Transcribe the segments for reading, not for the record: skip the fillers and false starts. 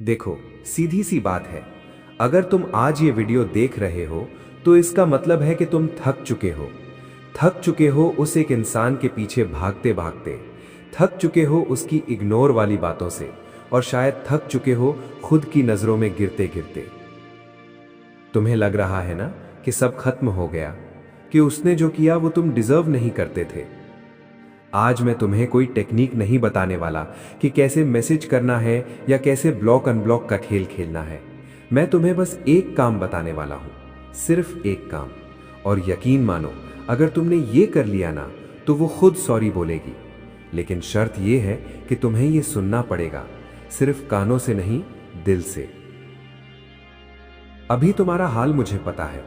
देखो, सीधी सी बात है। अगर तुम आज ये वीडियो देख रहे हो तो इसका मतलब है कि तुम थक चुके हो। थक चुके हो उस एक इंसान के पीछे भागते भागते। थक चुके हो उसकी इग्नोर वाली बातों से। और शायद थक चुके हो खुद की नजरों में गिरते गिरते। तुम्हें लग रहा है ना कि सब खत्म हो गया, कि उसने जो किया वो तुम डिजर्व नहीं करते थे। आज मैं तुम्हें कोई टेक्निक नहीं बताने वाला कि कैसे मैसेज करना है या कैसे ब्लॉक अनब्लॉक का खेल खेलना है। मैं तुम्हें बस एक काम बताने वाला हूं, सिर्फ एक काम। और यकीन मानो, अगर तुमने ये कर लिया ना तो वो खुद सॉरी बोलेगी। लेकिन शर्त ये है कि तुम्हें ये सुनना पड़ेगा, सिर्फ कानों से नहीं, दिल से। अभी तुम्हारा हाल मुझे पता है।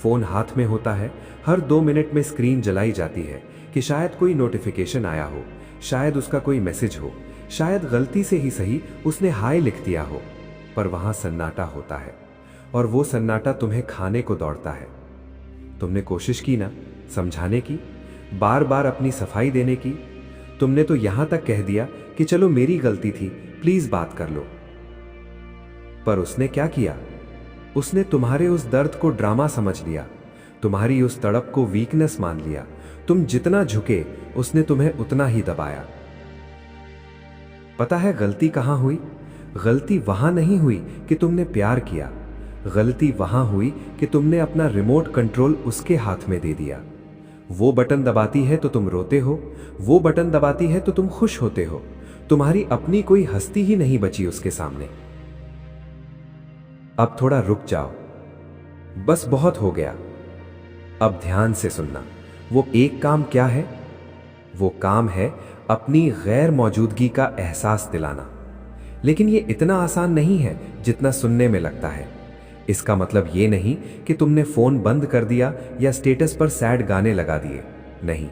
फोन हाथ में होता है, हर 2 मिनट में स्क्रीन जलाई जाती है कि शायद कोई नोटिफिकेशन आया हो, शायद उसका कोई मैसेज हो, शायद गलती से ही सही उसने हाय लिख दिया हो। पर वहां सन्नाटा होता है, और वो सन्नाटा तुम्हें खाने को दौड़ता है। तुमने कोशिश की ना समझाने की, बार बार अपनी सफाई देने की। तुमने तो यहां तक कह दिया कि चलो मेरी गलती थी, प्लीज बात कर लो। पर उसने क्या किया? उसने तुम्हारे उस दर्द को ड्रामा समझ लिया, तुम्हारी उस तड़प को वीकनेस मान लिया। तुम जितना झुके उसने तुम्हें उतना ही दबाया। पता है गलती कहां हुई? गलती वहां नहीं हुई कि तुमने प्यार किया। गलती वहां हुई कि तुमने अपना रिमोट कंट्रोल उसके हाथ में दे दिया। वो बटन दबाती है तो तुम रोते हो, वो बटन दबाती है तो तुम खुश होते हो। तुम्हारी अपनी कोई हस्ती ही नहीं बची उसके सामने। अब थोड़ा रुक जाओ, बस बहुत हो गया। अब ध्यान से सुनना। वो एक काम क्या है? वो काम है अपनी गैर मौजूदगी का एहसास दिलाना। लेकिन ये इतना आसान नहीं है जितना सुनने में लगता है। इसका मतलब ये नहीं कि तुमने फोन बंद कर दिया या स्टेटस पर सैड गाने लगा दिए। नहीं,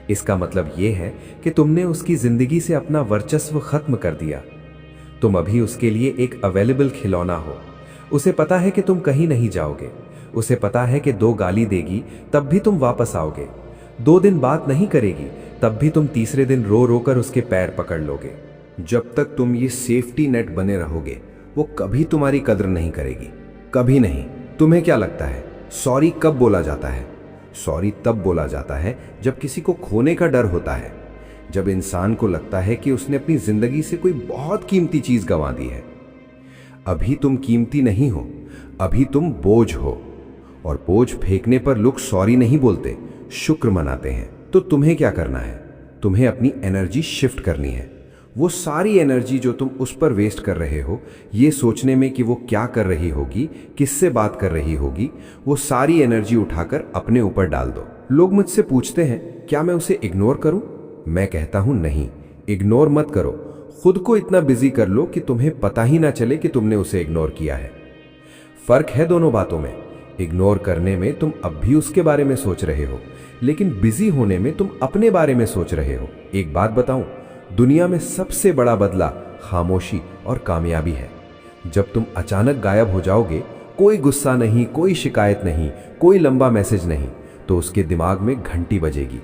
इसका मतलब ये है कि तुमने उसकी जिंदगी से अपना वर्चस्व खत्म कर दिया। तुम अभी उसके लिए एक अवेलेबल खिलौना हो। उसे पता है कि तुम कहीं नहीं जाओगे। उसे पता है कि 2 गाली देगी तब भी तुम वापस आओगे। 2 दिन बात नहीं करेगी तब भी तुम तीसरे दिन रो रो कर उसके पैर पकड़ लोगे। जब तक तुम ये सेफ्टी नेट बने रहोगे, वो कभी तुम्हारी कद्र नहीं करेगी, कभी नहीं। तुम्हें क्या लगता है सॉरी कब बोला जाता है? सॉरी तब बोला जाता है जब किसी को खोने का डर होता है, जब इंसान को लगता है कि उसने अपनी जिंदगी से कोई बहुत कीमती चीज गंवा दी है। अभी तुम कीमती नहीं हो, अभी तुम बोझ हो। और बोझ फेंकने पर लोग सॉरी नहीं बोलते, शुक्र मनाते हैं। तो तुम्हें क्या करना है? तुम्हें अपनी एनर्जी शिफ्ट करनी है। वो सारी एनर्जी जो तुम उस पर वेस्ट कर रहे हो, ये सोचने में कि वो क्या कर रही होगी, किससे बात कर रही होगी, वो सारी एनर्जी उठाकर अपने ऊपर डाल दो। लोग मुझसे पूछते हैं क्या मैं उसे इग्नोर करूं? मैं कहता हूं नहीं, इग्नोर मत करो। खुद को इतना बिजी कर लो कि तुम्हें पता ही ना चले कि तुमने उसे इग्नोर किया है। फर्क है दोनों बातों में। इग्नोर करने में तुम अब भी उसके बारे में सोच रहे हो, लेकिन बिजी होने में तुम अपने बारे में सोच रहे हो। एक बात बताऊं, दुनिया में सबसे बड़ा बदला खामोशी और कामयाबी है। जब तुम अचानक गायब हो जाओगे, कोई गुस्सा नहीं, कोई शिकायत नहीं, कोई लंबा मैसेज नहीं, तो उसके दिमाग में घंटी बजेगी।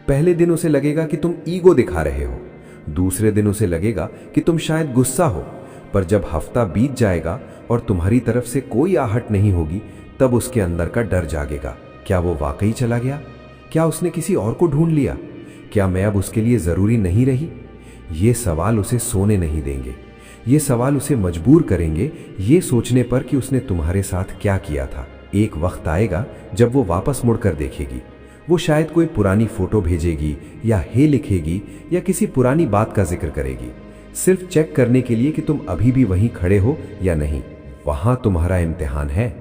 पहले दिन उसे लगेगा कि तुम ईगो दिखा रहे हो, दूसरे दिन उसे लगेगा कि तुम शायद गुस्सा हो। पर जब हफ्ता बीत जाएगा और तुम्हारी तरफ से कोई आहट नहीं होगी, तब उसके अंदर का डर जागेगा। क्या वो वाकई चला गया? क्या उसने किसी और को ढूंढ लिया? क्या मैं अब उसके लिए जरूरी नहीं रही? ये सवाल उसे सोने नहीं देंगे। ये सवाल उसे मजबूर करेंगे ये सोचने पर कि उसने तुम्हारे साथ क्या किया था। एक वक्त आएगा जब वो वापस मुड़कर देखेगी। वो शायद कोई पुरानी फोटो भेजेगी या हे लिखेगी या किसी पुरानी बात का जिक्र करेगी, सिर्फ चेक करने के लिए कि तुम अभी भी वहीं खड़े हो या नहीं। वहां तुम्हारा इम्तिहान है।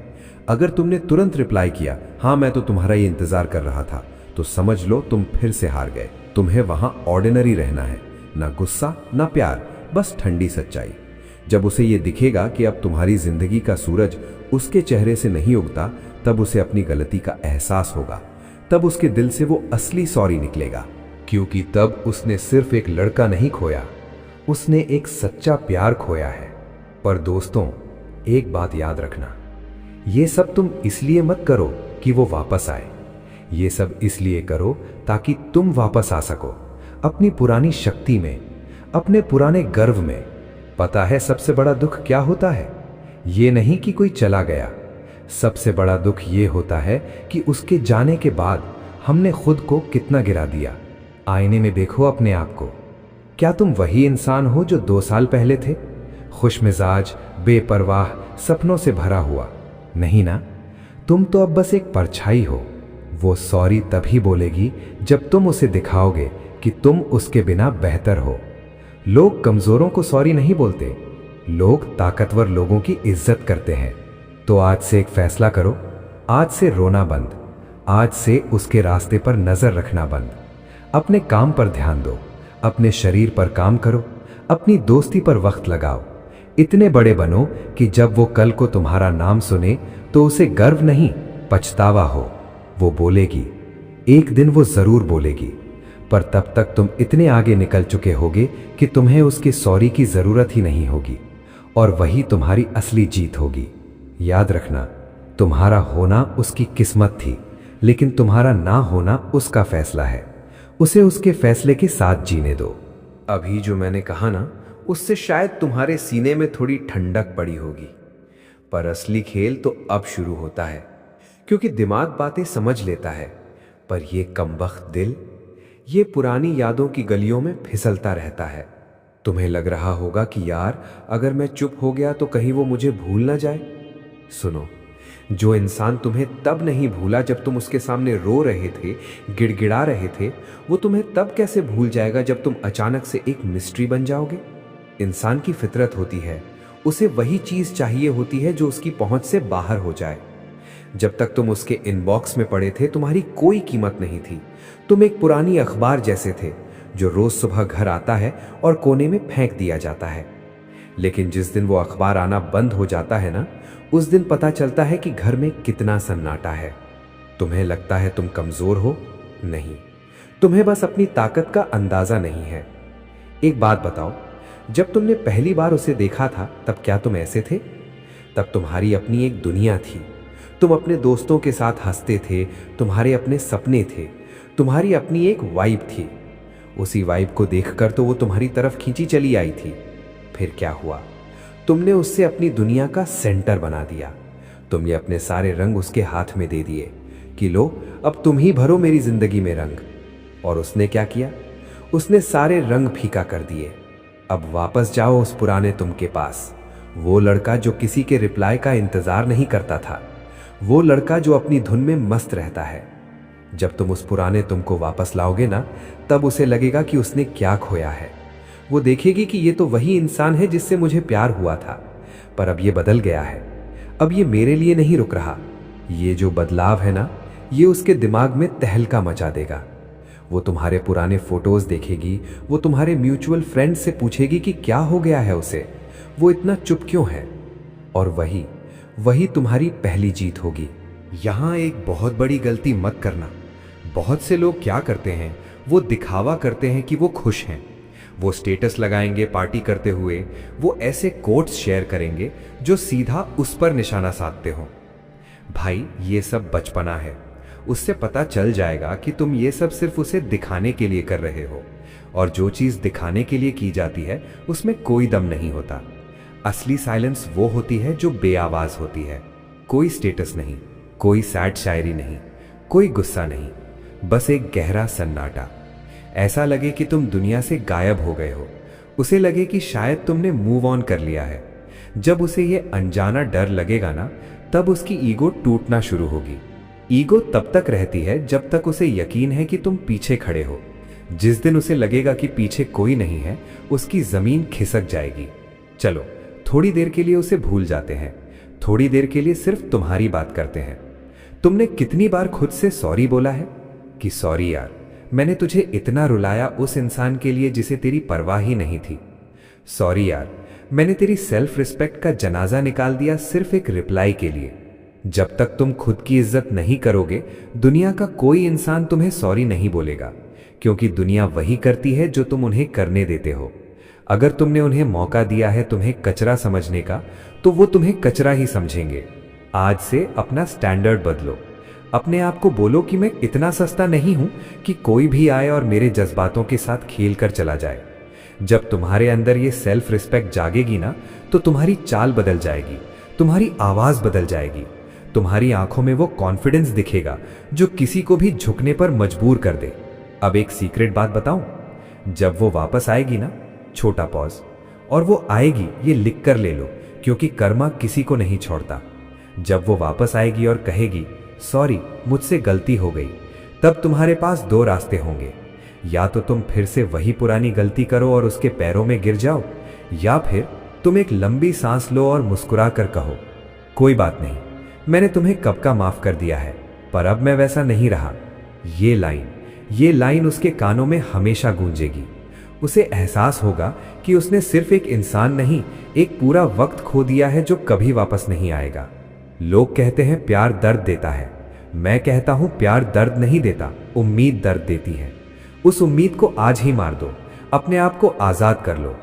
अगर तुमने तुरंत रिप्लाई किया, हाँ मैं तो तुम्हारा ये इंतजार कर रहा था, तो समझ लो तुम फिर से हार गए। तुम्हें वहां ऑर्डिनरी रहना है, ना गुस्सा ना प्यार, बस ठंडी सच्चाई। जब उसे ये दिखेगा कि अब तुम्हारी जिंदगी का सूरज उसके चेहरे से नहीं उगता, तब उसे अपनी गलती का एहसास होगा। तब उसके दिल से वो असली सॉरी निकलेगा, क्योंकि तब उसने सिर्फ एक लड़का नहीं खोया, उसने एक सच्चा प्यार खोया है। पर दोस्तों, एक बात याद रखना, ये सब तुम इसलिए मत करो कि वो वापस आए। ये सब इसलिए करो ताकि तुम वापस आ सको, अपनी पुरानी शक्ति में, अपने पुराने गर्व में। पता है सबसे बड़ा दुख क्या होता है? ये नहीं कि कोई चला गया, सबसे बड़ा दुख ये होता है कि उसके जाने के बाद हमने खुद को कितना गिरा दिया। आईने में देखो अपने आप को। क्या तुम वही इंसान हो जो 2 साल पहले थे? खुशमिजाज, बेपरवाह, सपनों से भरा हुआ? नहीं ना, तुम तो अब बस एक परछाई हो। वो सॉरी तभी बोलेगी जब तुम उसे दिखाओगे कि तुम उसके बिना बेहतर हो। लोग कमजोरों को सॉरी नहीं बोलते, लोग ताकतवर लोगों की इज्जत करते हैं। तो आज से एक फैसला करो, आज से रोना बंद, आज से उसके रास्ते पर नजर रखना बंद। अपने काम पर ध्यान दो, अपने शरीर पर काम करो, अपनी दोस्ती पर वक्त लगाओ। इतने बड़े बनो कि जब वो कल को तुम्हारा नाम सुने तो उसे गर्व नहीं, पछतावा हो। वो बोलेगी, एक दिन वो जरूर बोलेगी, पर तब तक तुम इतने आगे निकल चुके होगे कि तुम्हें उसके सॉरी की जरूरत ही नहीं होगी। और वही तुम्हारी असली जीत होगी। याद रखना, तुम्हारा होना उसकी किस्मत थी, लेकिन तुम्हारा ना होना उसका फैसला है। उसे उसके फैसले के साथ जीने दो। अभी जो मैंने कहा ना, उससे शायद तुम्हारे सीने में थोड़ी ठंडक पड़ी होगी, पर असली खेल तो अब शुरू होता है, क्योंकि दिमाग बातें समझ लेता है, पर ये कमबख्त दिल ये पुरानी यादों की गलियों में फिसलता रहता है। तुम्हें लग रहा होगा कि यार, अगर मैं चुप हो गया तो कहीं वो मुझे भूल ना जाए। सुनो, जो इंसान तुम्हें तब नहीं भूला जब तुम उसके सामने रो रहे थे, गिड़गिड़ा रहे थे, वो तुम्हें तब कैसे भूल जाएगा जब तुम अचानक से एक मिस्ट्री बन जाओगे। इंसान की फितरत होती है, उसे वही चीज चाहिए होती है जो उसकी पहुंच से बाहर हो जाए। जब तक तुम उसके इनबॉक्स में पड़े थे, तुम्हारी कोई कीमत नहीं थी। तुम एक पुरानी अखबार जैसे थे जो रोज सुबह घर आता है और कोने में फेंक दिया जाता है। लेकिन जिस दिन वो अखबार आना बंद हो जाता है ना, उस दिन पता चलता है कि घर में कितना सन्नाटा है। तुम्हें लगता है तुम कमजोर हो, नहीं, तुम्हें बस अपनी ताकत का अंदाजा नहीं है। एक बात बताओ, जब तुमने पहली बार उसे देखा था तब क्या तुम ऐसे थे? तब तुम्हारी अपनी एक दुनिया थी। तुम अपने दोस्तों के साथ हंसते थे, तुम्हारे अपने सपने थे, तुम्हारी अपनी एक वाइब थी। उसी वाइब को देखकर तो वो तुम्हारी तरफ खींची चली आई थी। फिर क्या हुआ? तुमने उससे अपनी दुनिया का सेंटर बना दिया। तुमने अपने सारे रंग उसके हाथ में दे दिए कि लो, अब तुम ही भरो मेरी जिंदगी में रंग। और उसने क्या किया? उसने सारे रंग फीका कर दिए। अब वापस जाओ उस पुराने तुम के पास, वो लड़का जो किसी के रिप्लाई का इंतजार नहीं करता था, वो लड़का जो अपनी धुन में मस्त रहता है। जब तुम उस पुराने तुम को वापस लाओगे ना, तब उसे लगेगा कि उसने क्या खोया है। वो देखेगी कि ये तो वही इंसान है जिससे मुझे प्यार हुआ था, पर अब ये बदल गया है। अब ये मेरे लिए नहीं रुक रहा। ये जो बदलाव है ना, ये उसके दिमाग में तहलका मचा देगा। वो तुम्हारे पुराने फोटोज देखेगी, वो तुम्हारे म्यूचुअल फ्रेंड से पूछेगी कि क्या हो गया है उसे, वो इतना चुप क्यों है। और वही तुम्हारी पहली जीत होगी। यहां एक बहुत बड़ी गलती मत करना। बहुत से लोग क्या करते हैं, वो दिखावा करते हैं कि वो खुश हैं। वो स्टेटस लगाएंगे पार्टी करते हुए, वो ऐसे कोट्स शेयर करेंगे जो सीधा उस पर निशाना साधते हो। भाई, ये सब बचपना है। उससे पता चल जाएगा कि तुम ये सब सिर्फ उसे दिखाने के लिए कर रहे हो, और जो चीज दिखाने के लिए की जाती है उसमें कोई दम नहीं होता। असली साइलेंस वो होती है जो बेआवाज होती है। कोई स्टेटस नहीं, कोई सैड शायरी नहीं, कोई गुस्सा नहीं, बस एक गहरा सन्नाटा। ऐसा लगे कि तुम दुनिया से गायब हो गए हो। उसे लगे कि शायद तुमने मूव ऑन कर लिया है। जब उसे ये अनजाना डर लगेगा ना, तब उसकी ईगो टूटना शुरू होगी। ईगो तब तक रहती है जब तक उसे यकीन है कि तुम पीछे खड़े हो। जिस दिन उसे लगेगा कि पीछे कोई नहीं है, उसकी जमीन खिसक जाएगी। चलो, थोड़ी देर के लिए उसे भूल जाते हैं। थोड़ी देर के लिए सिर्फ तुम्हारी बात करते हैं। तुमने कितनी बार खुद से सॉरी बोला है कि सॉरी यार, मैंने तुझे इतना रुलाया उस इंसान के लिए जिसे तेरी परवाह ही नहीं थी। सॉरी यार, मैंने तेरी सेल्फ रिस्पेक्ट का जनाजा निकाल दिया सिर्फ एक रिप्लाई के लिए। जब तक तुम खुद की इज्जत नहीं करोगे, दुनिया का कोई इंसान तुम्हें सॉरी नहीं बोलेगा, क्योंकि दुनिया वही करती है जो तुम उन्हें करने देते हो। अगर तुमने उन्हें मौका दिया है तुम्हें कचरा समझने का, तो वो तुम्हें कचरा ही समझेंगे। आज से अपना स्टैंडर्ड बदलो। अपने आप को बोलो कि मैं इतना सस्ता नहीं हूं कि कोई भी आए और मेरे जज्बातों के साथ खेल कर चला जाए। जब तुम्हारे अंदर ये सेल्फ रिस्पेक्ट जागेगी ना, तो तुम्हारी चाल बदल जाएगी, तुम्हारी आवाज बदल जाएगी, तुम्हारी आंखों में वो कॉन्फिडेंस दिखेगा जो किसी को भी झुकने पर मजबूर कर दे। अब एक सीक्रेट बात बताऊं, जब वो वापस आएगी ना, छोटा पॉज, और वो आएगी ये लिख कर ले लो, क्योंकि कर्मा किसी को नहीं छोड़ता। जब वो वापस आएगी और कहेगी सॉरी मुझसे गलती हो गई, तब तुम्हारे पास दो रास्ते होंगे। या तो तुम फिर से वही पुरानी गलती करो और उसके पैरों में गिर जाओ, या फिर तुम एक लंबी सांस लो और मुस्कुरा कर कहो कोई बात नहीं, मैंने तुम्हें कब का माफ कर दिया है, पर अब मैं वैसा नहीं रहा। ये लाइन उसके कानों में हमेशा गूंजेगी। उसे एहसास होगा कि उसने सिर्फ एक इंसान नहीं, एक पूरा वक्त खो दिया है जो कभी वापस नहीं आएगा। लोग कहते हैं प्यार दर्द देता है, मैं कहता हूं प्यार दर्द नहीं देता, उम्मीद दर्द देती है। उस उम्मीद को आज ही मार दो, अपने आप को आजाद कर लो।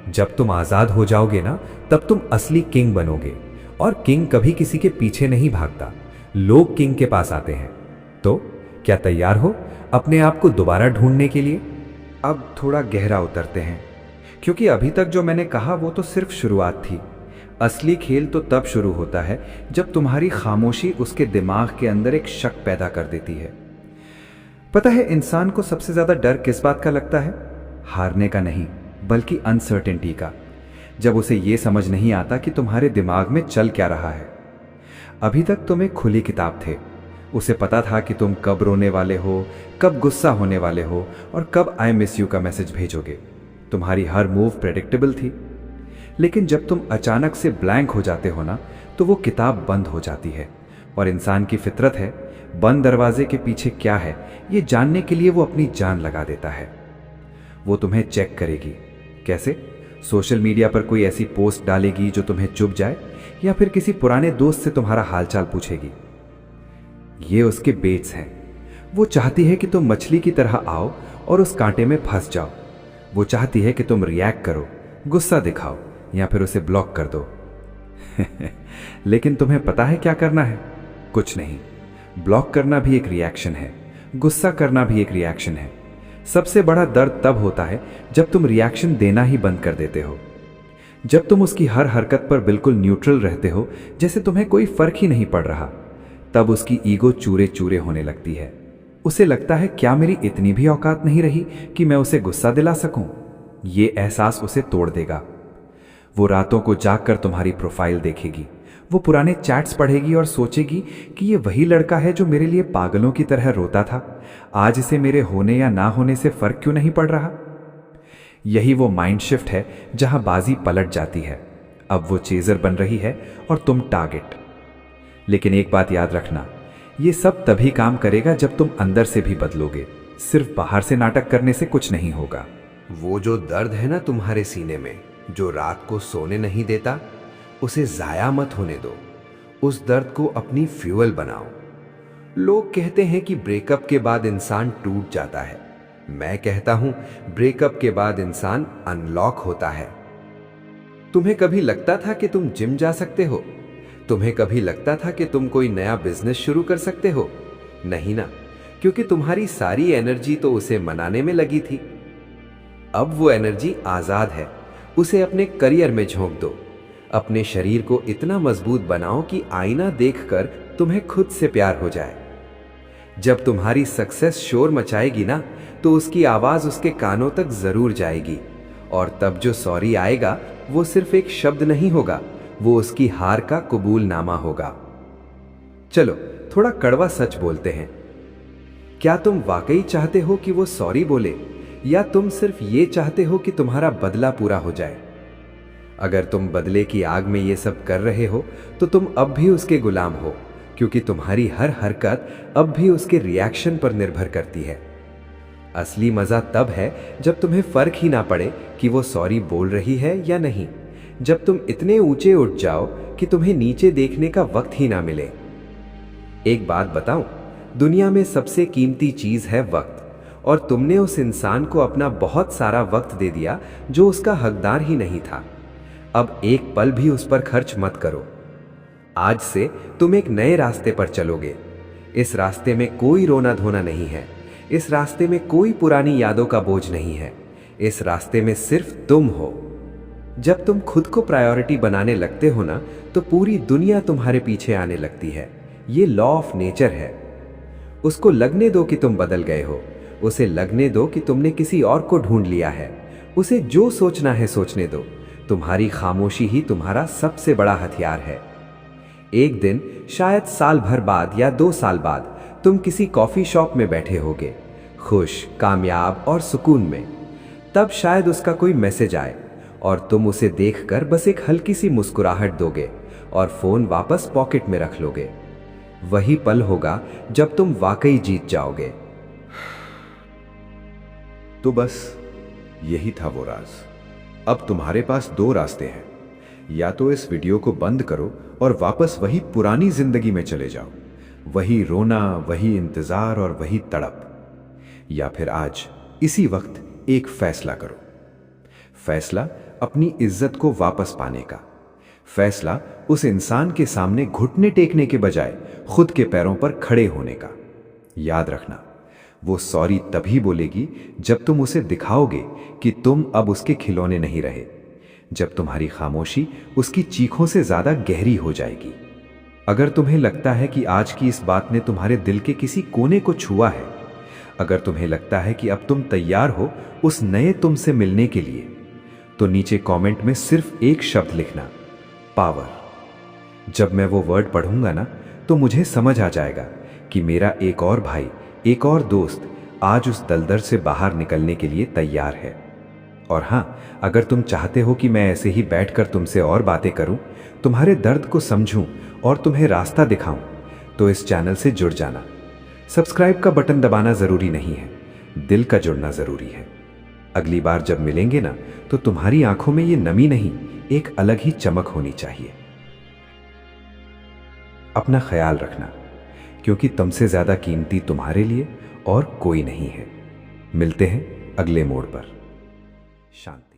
जब तुम आजाद हो जाओगे ना, तब तुम असली किंग बनोगे। और किंग कभी किसी के पीछे नहीं भागता, लोग किंग के पास आते हैं। तो क्या तैयार हो अपने आप को दोबारा ढूंढने के लिए? अब थोड़ा गहरा उतरते हैं, क्योंकि अभी तक जो मैंने कहा वो तो सिर्फ शुरुआत थी। असली खेल तो तब शुरू होता है जब तुम्हारी खामोशी उसके दिमाग के अंदर एक शक पैदा कर देती है। पता है इंसान को सबसे ज्यादा डर किस बात का लगता है? हारने का नहीं, बल्कि अनसर्टेनिटी का। जब उसे यह समझ नहीं आता कि तुम्हारे दिमाग में चल क्या रहा है। अभी तक तुम एक खुली किताब थे, उसे पता था कि तुम कब रोने वाले हो, कब गुस्सा होने वाले हो और कब आई मिस यू का मैसेज भेजोगे। तुम्हारी हर मूव प्रेडिक्टेबल थी। लेकिन जब तुम अचानक से ब्लैंक हो जाते हो ना, तो वो किताब बंद हो जाती है। और इंसान की फितरत है, बंद दरवाजे के पीछे क्या है ये जानने के लिए वो अपनी जान लगा देता है। वो तुम्हें चेक करेगी। कैसे? सोशल मीडिया पर कोई ऐसी पोस्ट डालेगी जो तुम्हें चुभ जाए, या फिर किसी पुराने दोस्त से तुम्हारा हालचाल पूछेगी। ये उसके बेट्स हैं। वो चाहती है कि तुम मछली की तरह आओ और उस कांटे में फंस जाओ। वो चाहती है कि तुम रिएक्ट करो, गुस्सा दिखाओ या फिर उसे ब्लॉक कर दो। लेकिन तुम्हें पता है क्या करना है? कुछ नहीं। ब्लॉक करना भी एक रिएक्शन है, गुस्सा करना भी एक रिएक्शन है। सबसे बड़ा दर्द तब होता है जब तुम रिएक्शन देना ही बंद कर देते हो। जब तुम उसकी हर हरकत पर बिल्कुल न्यूट्रल रहते हो, जैसे तुम्हें कोई फर्क ही नहीं पड़ रहा, तब उसकी ईगो चूरे चूरे होने लगती है। उसे लगता है क्या मेरी इतनी भी औकात नहीं रही कि मैं उसे गुस्सा दिला सकूं? ये एहसास उसे तोड़ देगा। वो रातों को जागकर तुम्हारी प्रोफाइल देखेगी, वो पुराने चैट्स पढ़ेगी और सोचेगी कि ये वही लड़का है जो मेरे लिए पागलों की तरह रोता था। आज इसे मेरे होने या ना होने से फर्क क्यों नहीं पड़ रहा? यही वो माइंड शिफ्ट है जहां बाजी पलट जाती है। अब वो चेजर बन रही है और तुम टारगेट। लेकिन एक बात याद रखना, ये सब तभी काम करेगा जब तुम अंदर से भी बदलोगे। सिर्फ बाहर से नाटक करने से कुछ नहीं होगा। वो जो दर्द है ना तुम्हारे सीने में, जो रात को सोने नहीं देता, उसे जाया मत होने दो। उस दर्द को अपनी फ्यूल बनाओ। लोग कहते हैं कि ब्रेकअप के बाद इंसान टूट जाता है। मैं कहता हूं ब्रेकअप के बाद इंसान अनलॉक होता है। तुम्हें कभी लगता था कि तुम जिम जा सकते हो? तुम्हें कभी लगता था कि तुम कोई नया बिजनेस शुरू कर सकते हो? नहीं ना, क्योंकि तुम्हारी सारी एनर्जी तो उसे मनाने में लगी थी। अब वो एनर्जी आजाद है, उसे अपने करियर में झोंक दो। अपने शरीर को इतना मजबूत बनाओ कि आईना देखकर तुम्हें खुद से प्यार हो जाए। जब तुम्हारी सक्सेस शोर मचाएगी ना, तो उसकी आवाज उसके कानों तक जरूर जाएगी। और तब जो सॉरी आएगा वो सिर्फ एक शब्द नहीं होगा, वो उसकी हार का कबूलनामा होगा। चलो थोड़ा कड़वा सच बोलते हैं। क्या तुम वाकई चाहते हो कि वो सॉरी बोले, या तुम सिर्फ ये चाहते हो कि तुम्हारा बदला पूरा हो जाए? अगर तुम बदले की आग में ये सब कर रहे हो, तो तुम अब भी उसके गुलाम हो, क्योंकि तुम्हारी हर हरकत अब भी उसके रिएक्शन पर निर्भर करती है। असली मजा तब है जब तुम्हें फर्क ही ना पड़े कि वो सॉरी बोल रही है या नहीं। जब तुम इतने ऊंचे उठ जाओ कि तुम्हें नीचे देखने का वक्त ही ना मिले। एक बात बताऊं, दुनिया में सबसे कीमती चीज है वक्त, और तुमने उस इंसान को अपना बहुत सारा वक्त दे दिया जो उसका हकदार ही नहीं था। अब एक पल भी उस पर खर्च मत करो। आज से तुम एक नए रास्ते पर चलोगे। इस रास्ते में कोई रोना धोना नहीं है। इस रास्ते में कोई पुरानी यादों का बोझ नहीं है। इस रास्ते में सिर्फ तुम हो। जब तुम खुद को प्रायोरिटी बनाने लगते हो ना, तो पूरी दुनिया तुम्हारे पीछे आने लगती है। ये लॉ ऑफ नेचर है। उसको लगने दो कि तुम बदल गए हो, उसे लगने दो कि तुमने किसी और को ढूंढ लिया है। उसे जो सोचना है सोचने दो। तुम्हारी खामोशी ही तुम्हारा सबसे बड़ा हथियार है। एक दिन, शायद साल भर बाद या 2 साल बाद, तुम किसी कॉफी शॉप में बैठे होगे, खुश, कामयाब और सुकून में। तब शायद उसका कोई मैसेज आए और तुम उसे देखकर बस एक हल्की सी मुस्कुराहट दोगे और फोन वापस पॉकेट में रख लोगे। वही पल होगा जब तुम वाकई जीत जाओगे। तो बस यही था वो राज। अब तुम्हारे पास 2 रास्ते हैं। या तो इस वीडियो को बंद करो और वापस वही पुरानी जिंदगी में चले जाओ, वही रोना, वही इंतजार और वही तड़प। या फिर आज इसी वक्त एक फैसला करो। फैसला अपनी इज्जत को वापस पाने का। फैसला उस इंसान के सामने घुटने टेकने के बजाय खुद के पैरों पर खड़े होने का। याद रखना, वो सॉरी तभी बोलेगी जब तुम उसे दिखाओगे कि तुम अब उसके खिलौने नहीं रहे, जब तुम्हारी खामोशी उसकी चीखों से ज्यादा गहरी हो जाएगी। अगर तुम्हें लगता है कि आज की इस बात ने तुम्हारे दिल के किसी कोने को छुआ है, अगर तुम्हें लगता है कि अब तुम तैयार हो उस नए तुमसे मिलने के लिए, तो नीचे कमेंट में सिर्फ एक शब्द लिखना, पावर। जब मैं वो वर्ड पढ़ूंगा ना, तो मुझे समझ आ जाएगा कि मेरा एक और भाई, एक और दोस्त आज उस दलदल से बाहर निकलने के लिए तैयार है। और हाँ, अगर तुम चाहते हो कि मैं ऐसे ही बैठकर तुमसे और बातें करूं, तुम्हारे दर्द को समझूं और तुम्हें रास्ता दिखाऊं, तो इस चैनल से जुड़ जाना। सब्सक्राइब का बटन दबाना जरूरी नहीं है, दिल का जुड़ना जरूरी है। अगली बार जब मिलेंगे ना, तो तुम्हारी आंखों में ये नमी नहीं, एक अलग ही चमक होनी चाहिए। अपना ख्याल रखना, क्योंकि तुमसे ज्यादा कीमती तुम्हारे लिए और कोई नहीं है। मिलते हैं अगले मोड़ पर। शांति।